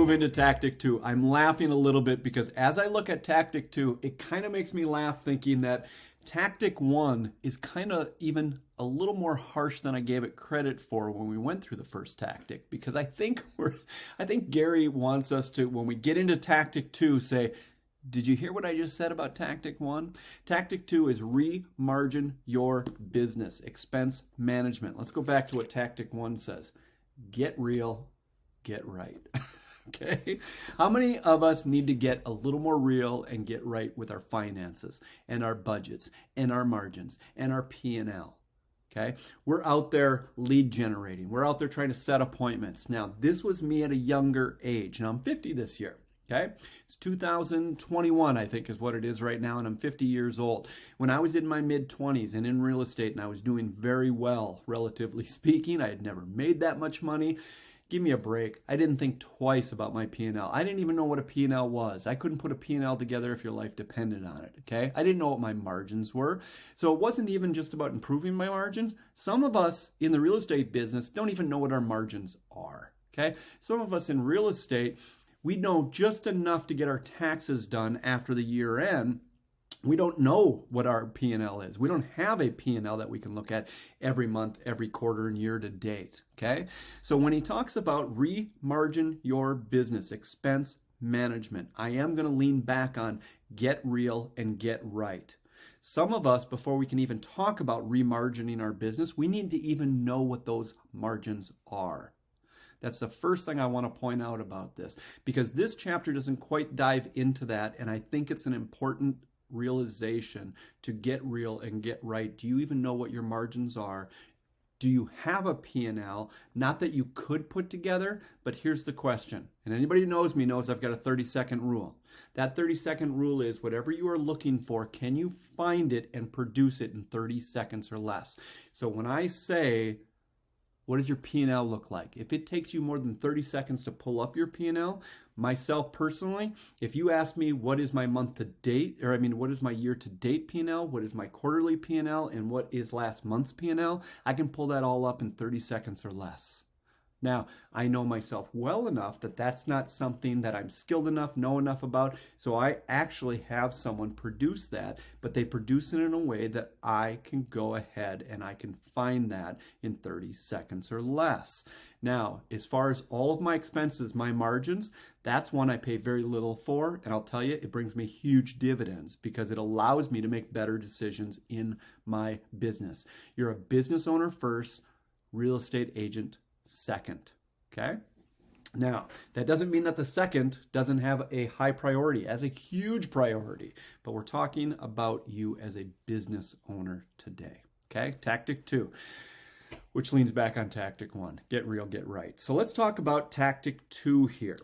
Into tactic 2. I'm laughing a little bit because as I look at tactic 2, it kind of makes me laugh thinking that tactic 1 is kind of even a little more harsh than I gave it credit for when we went through the first tactic, because I think Gary wants us to, when we get into tactic 2, say, did you hear what I just said about tactic 1? Tactic 2 is remargin your business, expense management. Let's go back to what tactic 1 says. Get real, get right. Okay, how many of us need to get a little more real and get right with our finances and our budgets and our margins and our P&L? Okay, we're out there lead generating. We're out there trying to set appointments. Now, this was me at a younger age. Now, I'm 50 this year. Okay, it's 2021, I think is what it is right now, and I'm 50 years old. When I was in my mid-20s and in real estate and I was doing very well, relatively speaking, I had never made that much money. Give me a break. I didn't think twice about my P&L. I didn't even know what a P&L was. I couldn't put a P&L together if your life depended on it, okay? I didn't know what my margins were. So it wasn't even just about improving my margins. Some of us in the real estate business don't even know what our margins are, okay? Some of us in real estate, we know just enough to get our taxes done after the year end. We don't know what our P&L is. We don't have a P&L that we can look at every month, every quarter, and year to date, okay? So when he talks about remargin your business, expense management, I am going to lean back on get real and get right. Some of us, before we can even talk about remargining our business, we need to even know what those margins are. That's the first thing I want to point out about this, because this chapter doesn't quite dive into that, and I think it's an important realization to get real and get right. Do you even know what your margins are? Do you have a P&L? Not that you could put together, but here's the question. And anybody who knows me knows I've got a 30-second rule. That 30-second rule is whatever you are looking for, can you find it and produce it in 30 seconds or less? So when I say, what does your P&L look like? If it takes you more than 30 seconds to pull up your P&L, myself personally, if you ask me what is my month to date, or what is my year to date P&L, what is my quarterly P&L, and what is last month's P&L, I can pull that all up in 30 seconds or less. Now, I know myself well enough that that's not something that I'm skilled enough, know enough about, so I actually have someone produce that, but they produce it in a way that I can go ahead and I can find that in 30 seconds or less. Now, as far as all of my expenses, my margins, that's one I pay very little for, and I'll tell you, it brings me huge dividends because it allows me to make better decisions in my business. You're a business owner first, real estate agent second, okay? Now, that doesn't mean that the second doesn't have a high priority, as a huge priority, but we're talking about you as a business owner today, okay? Tactic 2, which leans back on tactic 1, get real, get right. So let's talk about tactic 2 here.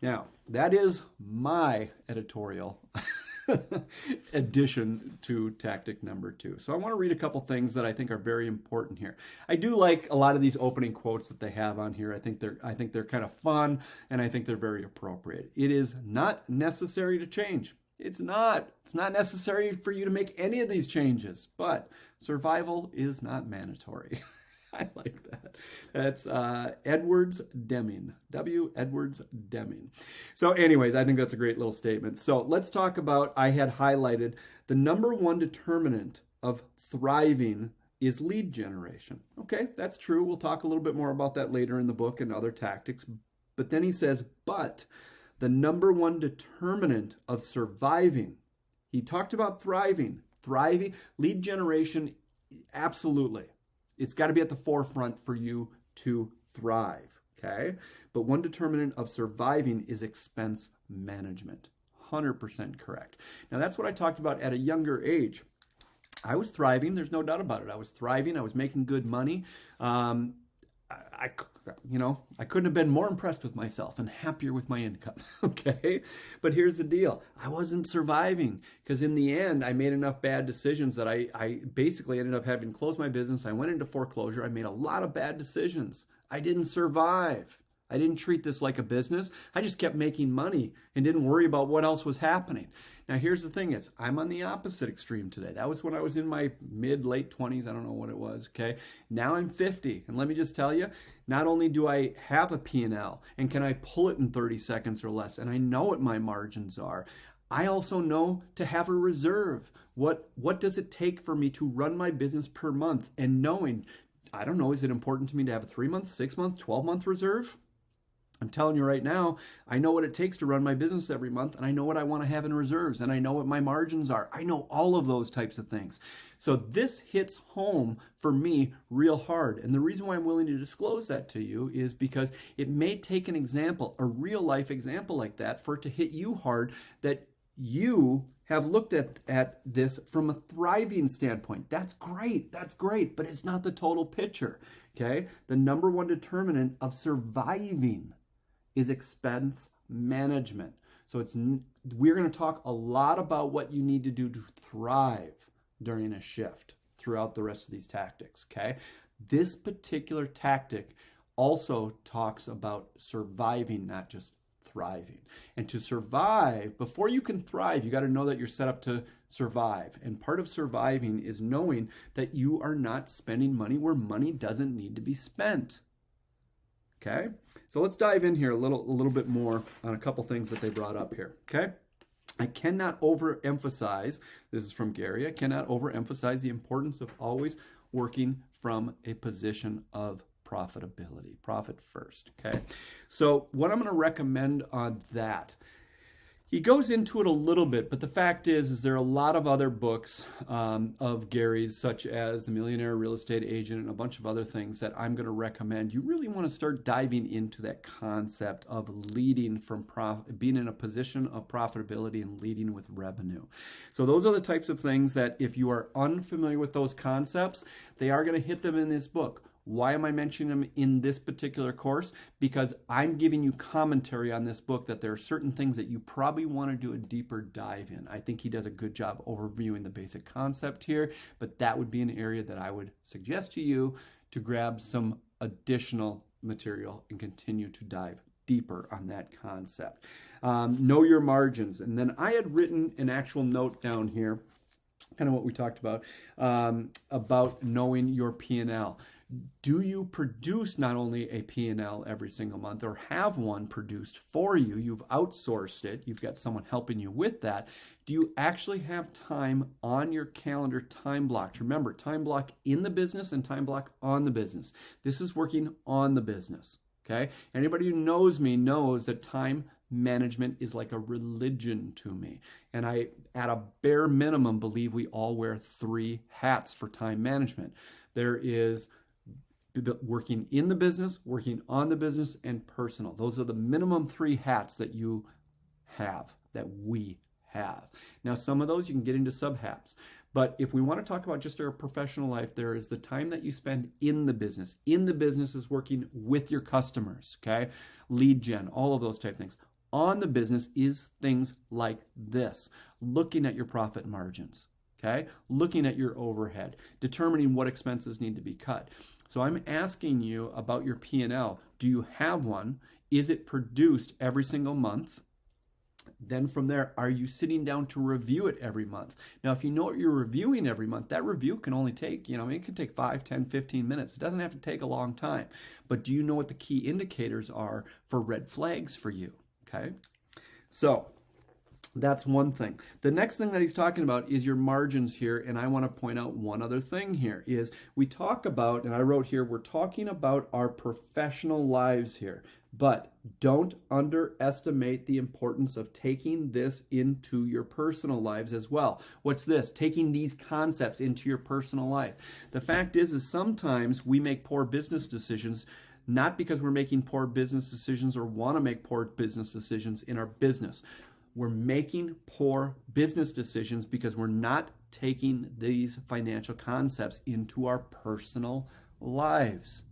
Now, that is my editorial addition to tactic number 2. So I want to read a couple things that I think are very important here. I do like a lot of these opening quotes that they have on here. I think they're kind of fun, and I think they're very appropriate. It is not necessary to change. It's not necessary for you to make any of these changes, but survival is not mandatory. I like that. That's Edwards Deming. W. Edwards Deming. So anyways, I think that's a great little statement. So let's talk about, I had highlighted, the number one determinant of thriving is lead generation. Okay, that's true. We'll talk a little bit more about that later in the book and other tactics. But then he says, but the number one determinant of surviving, he talked about thriving, lead generation, absolutely. It's got to be at the forefront for you to thrive, okay? But one determinant of surviving is expense management. 100% correct. Now, that's what I talked about at a younger age. I was thriving. There's no doubt about it. I was thriving. I was making good money. I couldn't have been more impressed with myself and happier with my income, okay? But here's the deal. I wasn't surviving because in the end, I made enough bad decisions that I basically ended up having to close my business. I went into foreclosure. I made a lot of bad decisions. I didn't survive. I didn't treat this like a business. I just kept making money and didn't worry about what else was happening. Now, here's the thing is, I'm on the opposite extreme today. That was when I was in my late 20s. I don't know what it was, okay? Now I'm 50. And let me just tell you, not only do I have a P&L and can I pull it in 30 seconds or less, and I know what my margins are, I also know to have a reserve. What does it take for me to run my business per month? And knowing, I don't know, is it important to me to have a 3-month, 6-month, 12-month reserve? I'm telling you right now, I know what it takes to run my business every month, and I know what I want to have in reserves, and I know what my margins are. I know all of those types of things. So this hits home for me real hard. And the reason why I'm willing to disclose that to you is because it may take an example, a real life example like that, for it to hit you hard, that you have looked at this from a thriving standpoint. That's great, but it's not the total picture, okay? The number one determinant of surviving is expense management. So we're going to talk a lot about what you need to do to thrive during a shift throughout the rest of these tactics, okay? This particular tactic also talks about surviving, not just thriving. And to survive, before you can thrive, you got to know that you're set up to survive. And part of surviving is knowing that you are not spending money where money doesn't need to be spent. Okay? So let's dive in here a little bit more on a couple things that they brought up here. Okay? I cannot overemphasize, this is from Gary, I cannot overemphasize the importance of always working from a position of profitability. Profit first, okay? So what I'm going to recommend on that, he goes into it a little bit, but the fact is there are a lot of other books of Gary's, such as The Millionaire Real Estate Agent and a bunch of other things that I'm going to recommend. You really want to start diving into that concept of leading from being in a position of profitability and leading with revenue. So those are the types of things that if you are unfamiliar with those concepts, they are going to hit them in this book. Why am I mentioning them in this particular course? Because I'm giving you commentary on this book that there are certain things that you probably want to do a deeper dive in. I think he does a good job overviewing the basic concept here, but that would be an area that I would suggest to you to grab some additional material and continue to dive deeper on that concept. Know your margins. And then I had written an actual note down here, kind of what we talked about knowing your P&L. Do you produce not only a P&L every single month or have one produced for you? You've outsourced it. You've got someone helping you with that. Do you actually have time on your calendar time blocked? Remember, time block in the business and time block on the business. This is working on the business, okay? Anybody who knows me knows that time management is like a religion to me. And I, at a bare minimum, believe we all wear 3 hats for time management. There is working in the business, working on the business, and personal. Those are the minimum 3 hats that you have, that we have. Now, some of those you can get into sub-hats. But if we want to talk about just our professional life, there is the time that you spend in the business. In the business is working with your customers, okay? Lead gen, all of those type of things. On the business is things like this, looking at your profit margins, okay? Looking at your overhead, determining what expenses need to be cut. So I'm asking you about your P&L. Do you have one? Is it produced every single month? Then from there, are you sitting down to review it every month? Now, if you know what you're reviewing every month, that review can only take, it can take 5, 10, 15 minutes. It doesn't have to take a long time. But do you know what the key indicators are for red flags for you? Okay? So that's one thing. The next thing that he's talking about is your margins here, and I want to point out one other thing here is we talk about, and I wrote here, we're talking about our professional lives here, but don't underestimate the importance of taking this into your personal lives as well. What's this? Taking these concepts into your personal life. The fact is sometimes we make poor business decisions not because we're making poor business decisions or want to make poor business decisions in our business. We're making poor business decisions because we're not taking these financial concepts into our personal lives.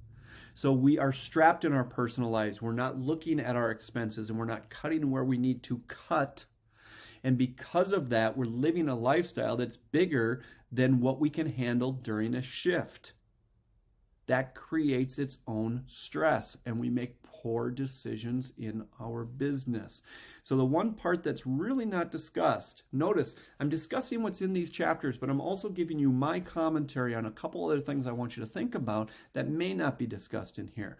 So we are strapped in our personal lives. We're not looking at our expenses and we're not cutting where we need to cut. And because of that, we're living a lifestyle that's bigger than what we can handle during a shift. that creates its own stress, and we make poor decisions in our business. So the one part that's really not discussed, notice I'm discussing what's in these chapters, but I'm also giving you my commentary on a couple other things I want you to think about that may not be discussed in here.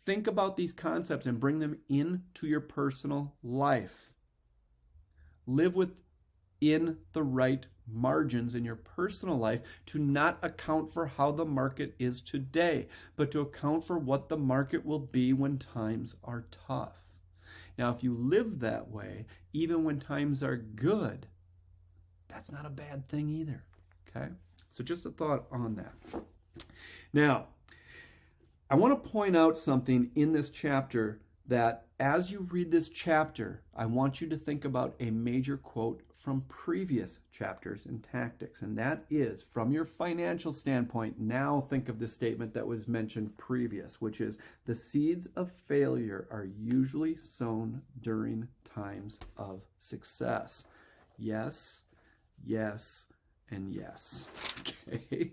Think about these concepts and bring them into your personal life. Live within the right margins in your personal life to not account for how the market is today, but to account for what the market will be when times are tough. Now, if you live that way, even when times are good, that's not a bad thing either. Okay? So just a thought on that. Now, I want to point out something in this chapter that as you read this chapter, I want you to think about a major quote from previous chapters in tactics, and that is, from your financial standpoint, now think of the statement that was mentioned previous, which is, the seeds of failure are usually sown during times of success. Yes, yes, and yes. Okay.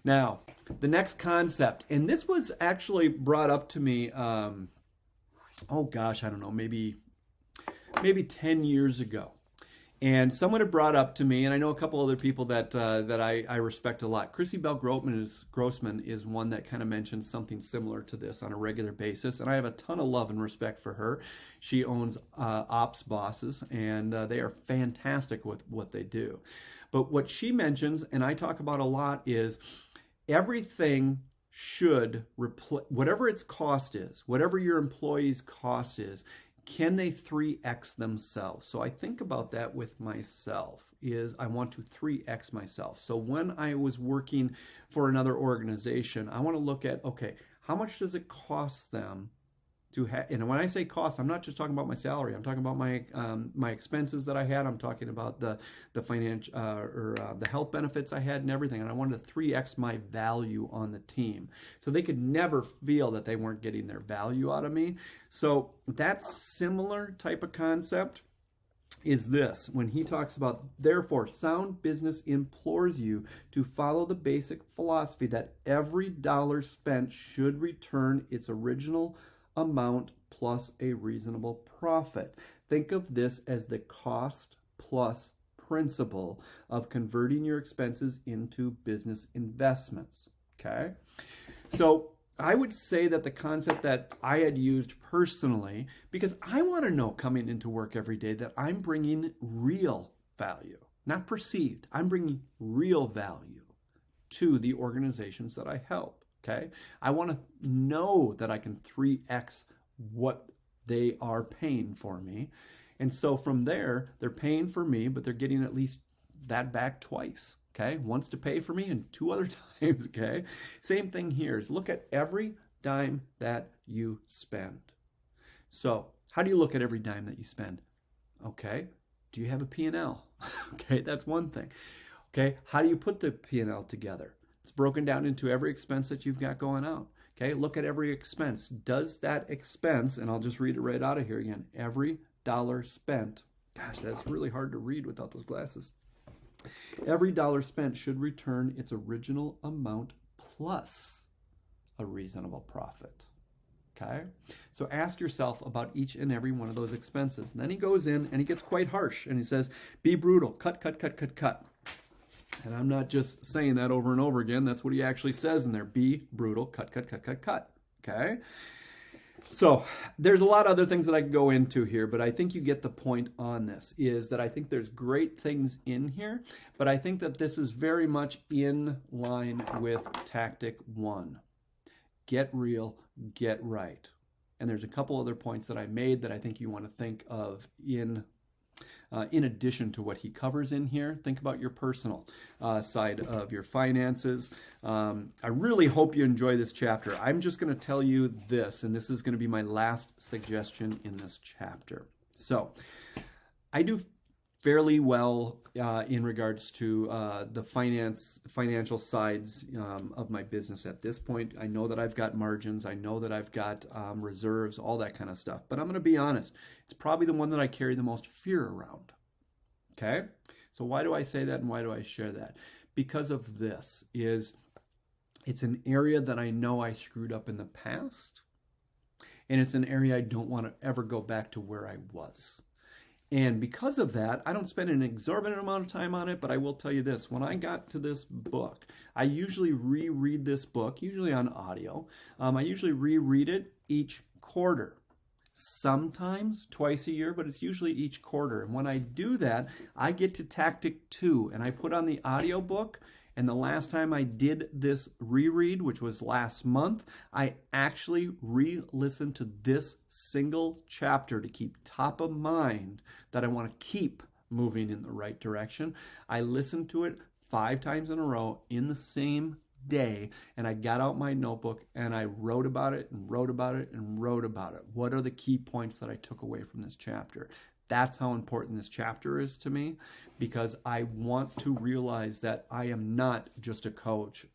Now, the next concept, and this was actually brought up to me, oh gosh, I don't know, maybe 10 years ago. And someone had brought up to me, and I know a couple other people that I respect a lot. Chrissy Bell Grossman is one that kind of mentions something similar to this on a regular basis, and I have a ton of love and respect for her. She owns Ops Bosses, and they are fantastic with what they do. But what she mentions, and I talk about a lot, is everything should whatever its cost is, whatever your employee's cost is, can they 3x themselves? So I think about that with myself, is I want to 3x myself. So when I was working for another organization, I want to look at, okay, how much does it cost them to have, and when I say cost, I'm not just talking about my salary. I'm talking about my expenses that I had. I'm talking about the financial the health benefits I had and everything. And I wanted to 3x my value on the team, so they could never feel that they weren't getting their value out of me. So that similar type of concept is this, when he talks about, therefore, sound business implores you to follow the basic philosophy that every dollar spent should return its original amount plus a reasonable profit. Think of this as the cost plus principle of converting your expenses into business investments. Okay? So I would say that the concept that I had used personally, because I want to know coming into work every day that I'm bringing real value, not perceived. I'm bringing real value to the organizations that I help. Okay, I want to know that I can 3x what they are paying for me. And so from there, they're paying for me, but they're getting at least that back twice. Okay, once to pay for me and 2 other times. Okay, same thing here is look at every dime that you spend. So how do you look at every dime that you spend? Okay, do you have a P&L? Okay, that's one thing. Okay, how do you put the P&L together? It's broken down into every expense that you've got going out. Okay, look at every expense. Does that expense, and I'll just read it right out of here again, every dollar spent, gosh, that's really hard to read without those glasses. Every dollar spent should return its original amount plus a reasonable profit. Okay, so ask yourself about each and every one of those expenses. And then he goes in and he gets quite harsh and he says, be brutal, cut, cut, cut, cut, cut. And I'm not just saying that over and over again. That's what he actually says in there. Be brutal, cut, cut, cut, cut, cut. Okay? So there's a lot of other things that I can go into here, but I think you get the point on this, is that I think there's great things in here, but I think that this is very much in line with Tactic 1. Get real, get right. And there's a couple other points that I made that I think you want to think of in addition to what he covers in here. Think about your personal side of your finances. I really hope you enjoy this chapter. I'm just going to tell you this, and this is going to be my last suggestion in this chapter. So I do fairly well in regards to the financial sides of my business at this point. I know that I've got margins. I know that I've got reserves, all that kind of stuff. But I'm going to be honest. It's probably the one that I carry the most fear around. Okay? So why do I say that and why do I share that? Because of this is It's an area that I know I screwed up in the past, and it's an area I don't want to ever go back to where I was. And because of that, I don't spend an exorbitant amount of time on it, but I will tell you this. When I got to this book, I usually reread this book, usually on audio. I usually reread it each quarter. Sometimes twice a year, but it's usually each quarter. And when I do that, I get to Tactic 2, and I put on the audiobook. And the last time I did this reread, which was last month, I actually re-listened to this single chapter to keep top of mind that I want to keep moving in the right direction. I listened to it 5 times in a row in the same day, and I got out my notebook and I wrote about it and wrote about it and wrote about it. What are the key points that I took away from this chapter? That's how important this chapter is to me, because I want to realize that I am not just a coach,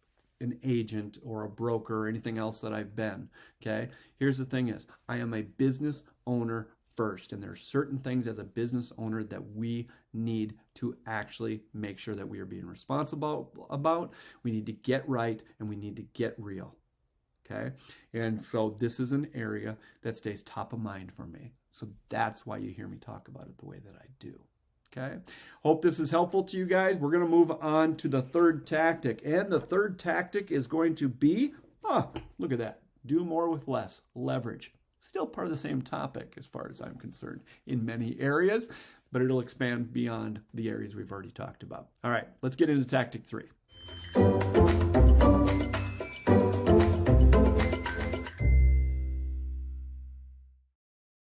an agent, or a broker, or anything else that I've been, okay? Here's the thing is, I am a business owner first, and there are certain things as a business owner that we need to actually make sure that we are being responsible about. We need to get right, and we need to get real, okay? And so this is an area that stays top of mind for me. So that's why you hear me talk about it the way that I do. Okay. Hope this is helpful to you guys. We're going to move on to the third tactic. And the third tactic is going to be, look at that. Do more with less. Leverage. Still part of the same topic as far as I'm concerned in many areas, but it'll expand beyond the areas we've already talked about. All right, let's get into tactic 3.